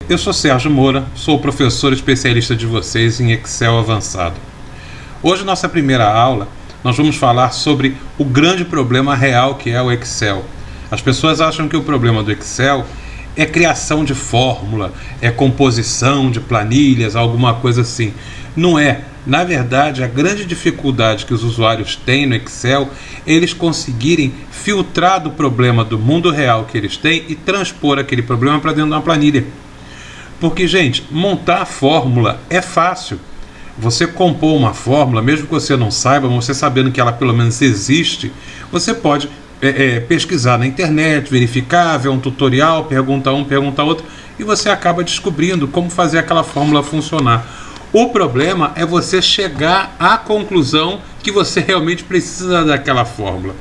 Eu sou Sérgio Moura, sou professor especialista de vocês em Excel avançado. Hoje, nossa primeira aula, nós vamos falar sobre o grande problema real que é o Excel. As pessoas acham que o problema do Excel é criação de fórmula, é composição de planilhas, alguma coisa assim. Não é. Na verdade, a grande dificuldade que os usuários têm no Excel é eles conseguirem filtrar do problema do mundo real que eles têm e transpor aquele problema para dentro de uma planilha. Porque, gente, montar a fórmula é fácil. Você compor uma fórmula, mesmo que você não saiba, mas você sabendo que ela pelo menos existe, você pode pesquisar na internet, verificar, ver um tutorial, pergunta um, pergunta outro, e você acaba descobrindo como fazer aquela fórmula funcionar. O problema é você chegar à conclusão que você realmente precisa daquela fórmula.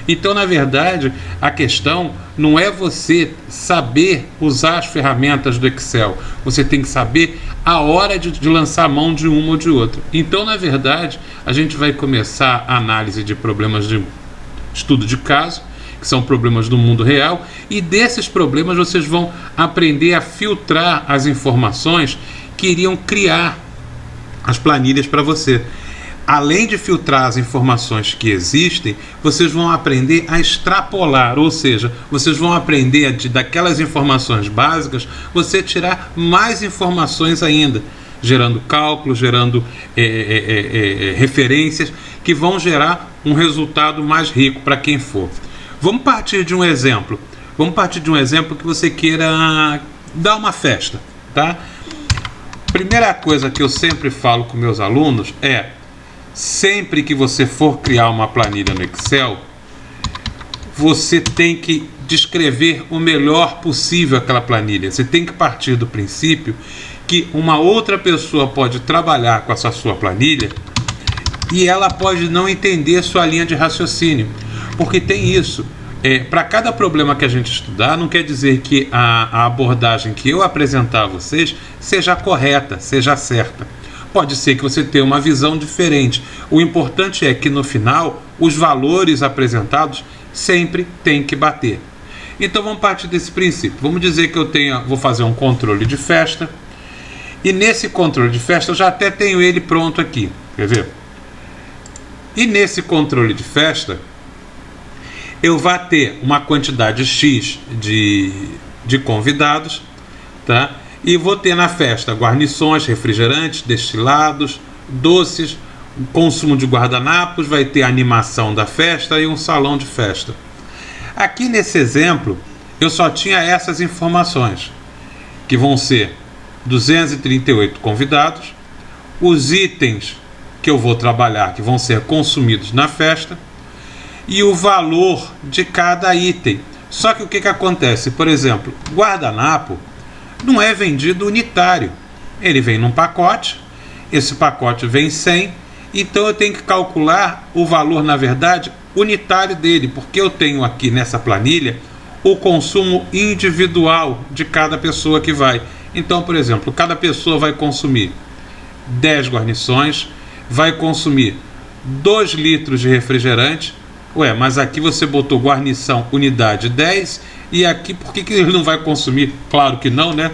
Então, na verdade, a questão não é você saber usar as ferramentas do Excel. Você tem que saber a hora de lançar a mão de uma ou de outra. Então, na verdade, a gente vai começar a análise de problemas de estudo de caso, que são problemas do mundo real, e desses problemas vocês vão aprender a filtrar as informações que iriam criar as planilhas para você. Além de filtrar as informações que existem, vocês vão aprender a extrapolar, ou seja, vocês vão aprender daquelas informações básicas, você tirar mais informações ainda, gerando cálculos, gerando referências que vão gerar um resultado mais rico para quem for. Vamos partir de um exemplo. Vamos partir de um exemplo que você queira dar uma festa, tá? Primeira coisa que eu sempre falo com meus alunos é: sempre que você for criar uma planilha no Excel, você tem que descrever o melhor possível aquela planilha. Você tem que partir do princípio que uma outra pessoa pode trabalhar com essa sua planilha e ela pode não entender sua linha de raciocínio. Porque tem isso. Para cada problema que a gente estudar, não quer dizer que a abordagem que eu apresentar a vocês seja correta, seja certa. Pode ser que você tenha uma visão diferente. O importante é que no final os valores apresentados sempre têm que bater. Então vamos partir desse princípio. Vamos dizer que vou fazer um controle de festa. E nesse controle de festa eu já até tenho ele pronto aqui. Quer ver? E nesse controle de festa eu vou ter uma quantidade X de convidados, tá? E vou ter na festa guarnições, refrigerantes, destilados, doces, consumo de guardanapos, vai ter a animação da festa e um salão de festa. Aqui nesse exemplo, eu só tinha essas informações, que vão ser 238 convidados, os itens que eu vou trabalhar, que vão ser consumidos na festa, e o valor de cada item. Só que o que acontece? Por exemplo, guardanapo não é vendido unitário. Ele vem num pacote, esse pacote vem 100, então eu tenho que calcular o valor, na verdade, unitário dele, porque eu tenho aqui nessa planilha o consumo individual de cada pessoa que vai. Então, por exemplo, cada pessoa vai consumir 10 guarnições, vai consumir 2 litros de refrigerante. Ué, mas aqui você botou guarnição unidade 10 e aqui por que ele não vai consumir? Claro que não, né?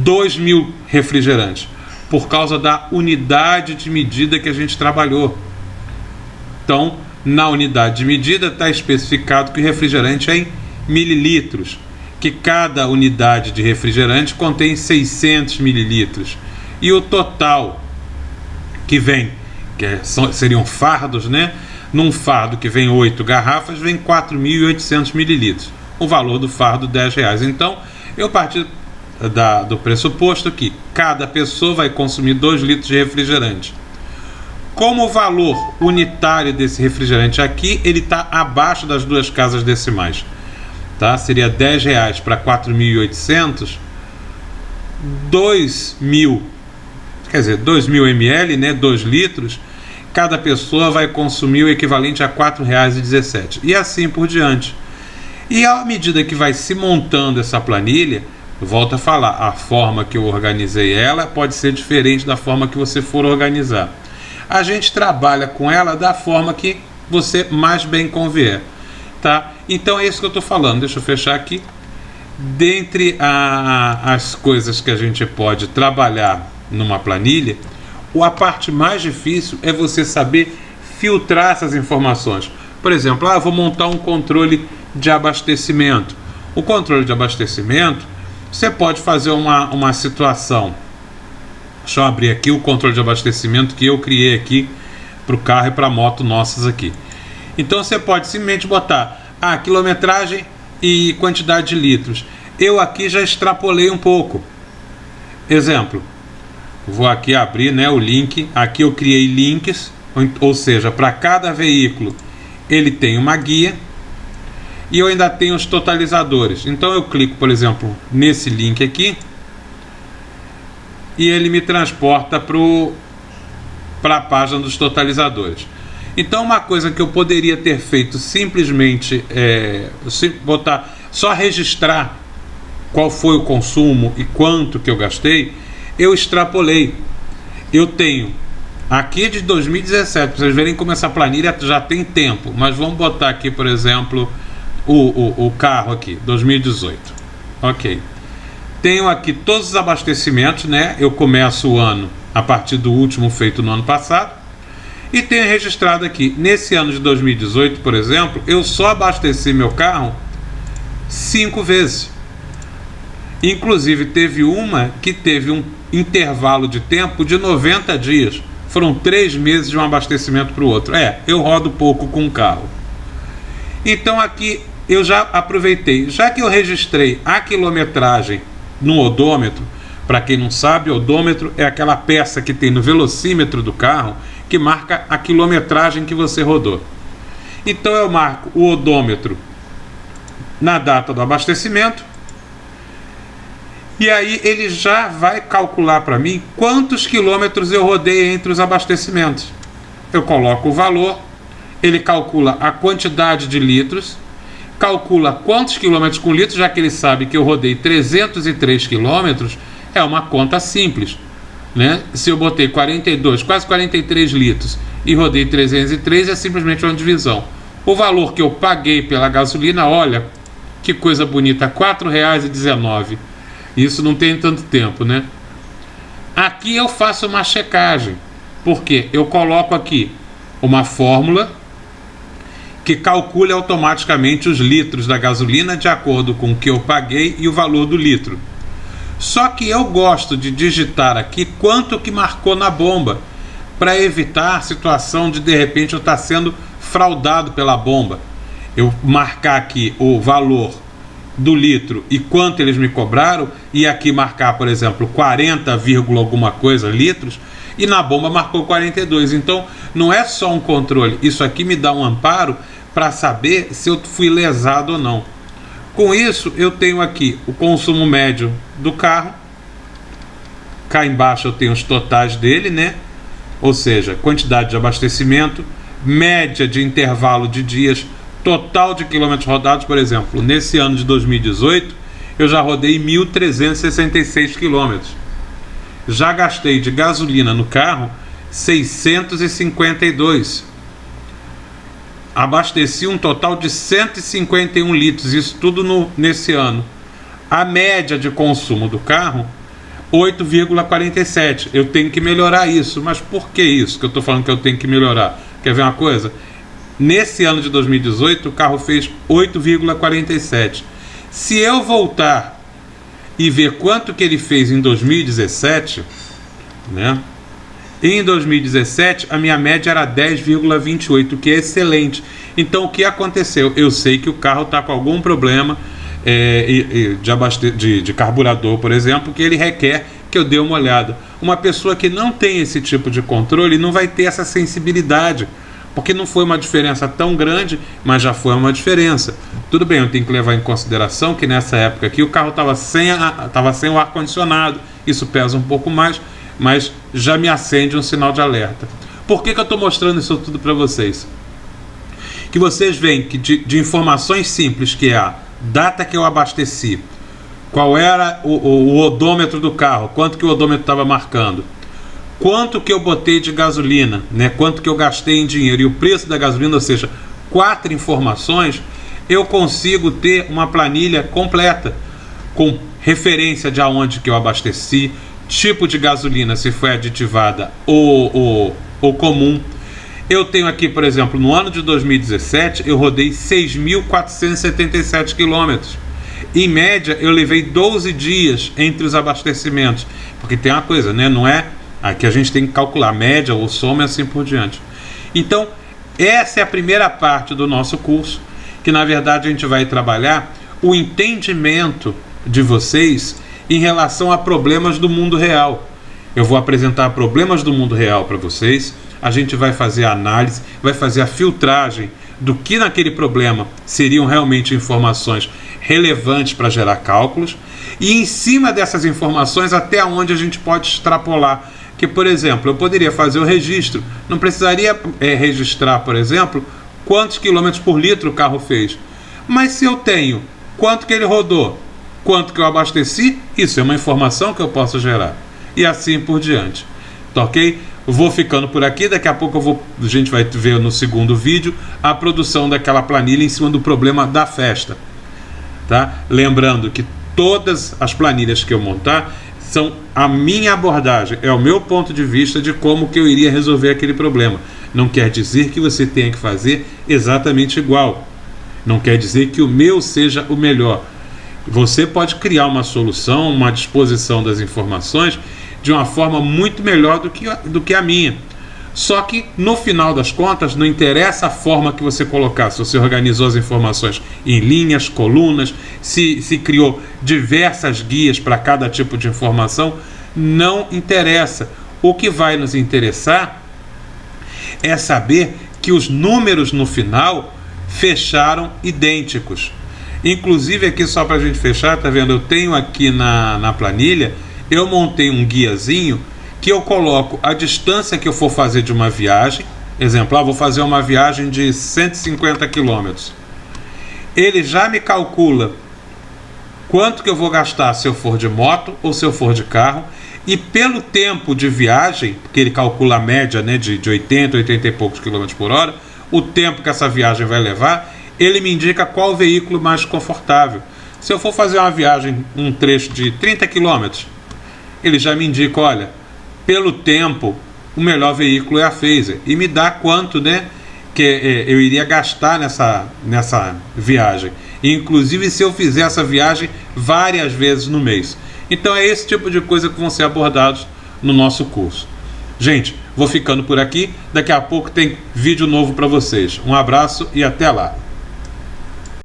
2.000 refrigerantes, por causa da unidade de medida que a gente trabalhou. Então, na unidade de medida está especificado que o refrigerante é em mililitros, que cada unidade de refrigerante contém 600 mililitros. E o total que vem, seriam fardos, né? Num fardo que vem 8 garrafas, vem 4.800 mililitros. O valor do fardo, R$10. Então, eu parti do pressuposto que cada pessoa vai consumir 2 litros de refrigerante. Como o valor unitário desse refrigerante aqui, ele está abaixo das 2 casas decimais. Tá? Seria R$10 para 4.800, 2.000, quer dizer, 2.000 ml, né? 2 litros, cada pessoa vai consumir o equivalente a R$ 4,17. E assim por diante. E à medida que vai se montando essa planilha, volto a falar, a forma que eu organizei ela pode ser diferente da forma que você for organizar. A gente trabalha com ela da forma que você mais bem convier. Tá? Então é isso que eu estou falando. Deixa eu fechar aqui. dentre as coisas que a gente pode trabalhar numa planilha, a parte mais difícil é você saber filtrar essas informações. Por exemplo, eu vou montar um controle de abastecimento. O controle de abastecimento, você pode fazer uma situação. Deixa eu abrir aqui o controle de abastecimento que eu criei aqui para o carro e para a moto nossas aqui. Então você pode simplesmente botar quilometragem e quantidade de litros. Eu aqui já extrapolei um pouco. Exemplo, vou aqui abrir, né, o link. Aqui eu criei links, ou seja, para cada veículo ele tem uma guia e eu ainda tenho os totalizadores. Então eu clico, por exemplo, nesse link aqui e ele me transporta para a página dos totalizadores. Então uma coisa que eu poderia ter feito simplesmente botar, só registrar qual foi o consumo e quanto que eu gastei, eu extrapolei. Eu tenho aqui de 2017, para vocês verem como essa planilha já tem tempo, mas vamos botar aqui, por exemplo, o carro aqui, 2018. Ok. Tenho aqui todos os abastecimentos, né? Eu começo o ano a partir do último feito no ano passado. E tenho registrado aqui, nesse ano de 2018, por exemplo, eu só abasteci meu carro 5 vezes. Inclusive teve uma que teve um intervalo de tempo de 90 dias. Foram 3 meses de um abastecimento para o outro. Eu rodo pouco com o carro. Então aqui eu já aproveitei. Já que eu registrei a quilometragem no odômetro, para quem não sabe, o odômetro é aquela peça que tem no velocímetro do carro que marca a quilometragem que você rodou. Então eu marco o odômetro na data do abastecimento e aí ele já vai calcular para mim quantos quilômetros eu rodei entre os abastecimentos. Eu coloco o valor, ele calcula a quantidade de litros, calcula quantos quilômetros com litros, já que ele sabe que eu rodei 303 quilômetros, é uma conta simples, né? Se eu botei 42, quase 43 litros e rodei 303, é simplesmente uma divisão. O valor que eu paguei pela gasolina, olha que coisa bonita, R$ 4,19. Isso não tem tanto tempo, né? Aqui eu faço uma checagem, porque eu coloco aqui uma fórmula que calcule automaticamente os litros da gasolina de acordo com o que eu paguei e o valor do litro. Só que eu gosto de digitar aqui quanto que marcou na bomba, para evitar a situação de repente eu estar sendo fraudado pela bomba. Eu marcar aqui o valor do litro e quanto eles me cobraram, e aqui marcar, por exemplo, 40, alguma coisa litros, e na bomba marcou 42. Então não é só um controle, isso aqui me dá um amparo para saber se eu fui lesado ou não. Com isso eu tenho aqui o consumo médio do carro, cá embaixo eu tenho os totais dele, né? Ou seja, quantidade de abastecimento, média de intervalo de dias, total de quilômetros rodados. Por exemplo, nesse ano de 2018 eu já rodei 1.366 quilômetros. Já gastei de gasolina no carro 652. Abasteci um total de 151 litros, isso tudo nesse ano. A média de consumo do carro, 8,47. Eu tenho que melhorar isso. Mas por que isso que eu estou falando que eu tenho que melhorar? Quer ver uma coisa? Nesse ano de 2018 o carro fez 8,47. Se eu voltar e ver quanto que ele fez em 2017, né? Em 2017 a minha média era 10,28, que é excelente. Então o que aconteceu? Eu sei que o carro está com algum problema de carburador, por exemplo, que ele requer que eu dê uma olhada. Uma pessoa que não tem esse tipo de controle não vai ter essa sensibilidade, porque não foi uma diferença tão grande, mas já foi uma diferença. Tudo bem, eu tenho que levar em consideração que nessa época aqui o carro estava sem o ar-condicionado, isso pesa um pouco mais, mas já me acende um sinal de alerta. Por que eu estou mostrando isso tudo para vocês? Que vocês veem que de informações simples, que é a data que eu abasteci, qual era o odômetro do carro, quanto que o odômetro estava marcando, quanto que eu botei de gasolina, né? Quanto que eu gastei em dinheiro e o preço da gasolina, ou seja, 4 informações, eu consigo ter uma planilha completa. com referência de aonde que eu abasteci, tipo de gasolina, se foi aditivada ou comum. Eu tenho aqui, por exemplo, no ano de 2017, eu rodei 6.477 quilômetros. Em média, eu levei 12 dias entre os abastecimentos. Porque tem uma coisa, né? Não é... Aqui a gente tem que calcular média ou soma e assim por diante. Então, essa é a primeira parte do nosso curso, que na verdade a gente vai trabalhar o entendimento de vocês em relação a problemas do mundo real. Eu vou apresentar problemas do mundo real para vocês, a gente vai fazer a análise, vai fazer a filtragem do que naquele problema seriam realmente informações relevantes para gerar cálculos, e em cima dessas informações até onde a gente pode extrapolar. Que, por exemplo, eu poderia fazer o registro, não precisaria registrar, por exemplo, quantos quilômetros por litro o carro fez. Mas se eu tenho quanto que ele rodou, quanto que eu abasteci, isso é uma informação que eu posso gerar. E assim por diante. Tá ok? Vou ficando por aqui, daqui a pouco a gente vai ver no segundo vídeo a produção daquela planilha em cima do problema da festa. Tá? Lembrando que todas as planilhas que eu montar são a minha abordagem, é o meu ponto de vista de como que eu iria resolver aquele problema. Não quer dizer que você tenha que fazer exatamente igual. Não quer dizer que o meu seja o melhor. Você pode criar uma solução, uma disposição das informações de uma forma muito melhor do que a minha. Só que, no final das contas, não interessa a forma que você colocar. Se você organizou as informações em linhas, colunas, se criou diversas guias para cada tipo de informação, não interessa. O que vai nos interessar é saber que os números no final fecharam idênticos. Inclusive, aqui só para a gente fechar, tá vendo? Eu tenho aqui na planilha, eu montei um guiazinho que eu coloco a distância que eu for fazer de uma viagem. Exemplo, vou fazer uma viagem de 150 quilômetros. Ele já me calcula quanto que eu vou gastar se eu for de moto ou se eu for de carro. E pelo tempo de viagem, porque ele calcula a média, né, de 80 e poucos quilômetros por hora, o tempo que essa viagem vai levar, ele me indica qual veículo mais confortável. Se eu for fazer uma viagem, um trecho de 30 quilômetros, ele já me indica, olha, pelo tempo, o melhor veículo é a Fazer. E me dá quanto, né, que eu iria gastar nessa viagem. Inclusive se eu fizer essa viagem várias vezes no mês. Então é esse tipo de coisa que vão ser abordados no nosso curso. Gente, vou ficando por aqui. Daqui a pouco tem vídeo novo para vocês. Um abraço e até lá.